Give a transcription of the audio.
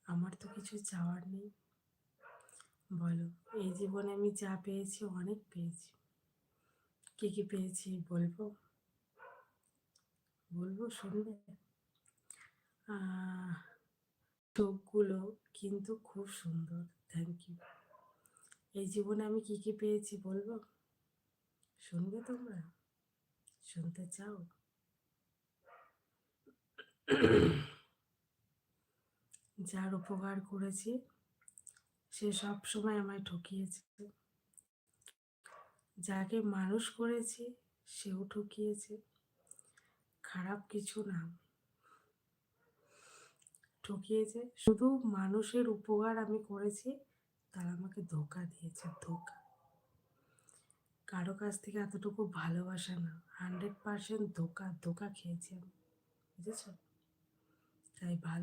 আমার তো কিছু চাওয়ার নেই। বলো, এই জীবনে আমি যা পেয়েছি অনেক পেয়েছি। কী কী পেয়েছি বলবো? বলবো, শুনবে? আহ, চোখগুলো কিন্তু খুব সুন্দর। Thank you. এই জীবনে আমি কী কী পেয়েছি বলবো? শুনবে তোমরা? শুনতে চাও? যার উপকার করেছি সে সব সময় আমায় ঠকিয়েছে। যাকে মানুষ করেছি সেও ঠকিয়েছে। খারাপ কিছু না, ঠকিয়েছে। শুধু মানুষের উপকার আমি করেছি, তারা আমাকে ধোঁকা দিয়েছে, ধোঁকা। কারো কাছ থেকে এতটুকু ভালোবাসা না, 100% ধোঁকা, ধোঁকা খেয়েছি আমি। বুঝেছ? তাই ভালো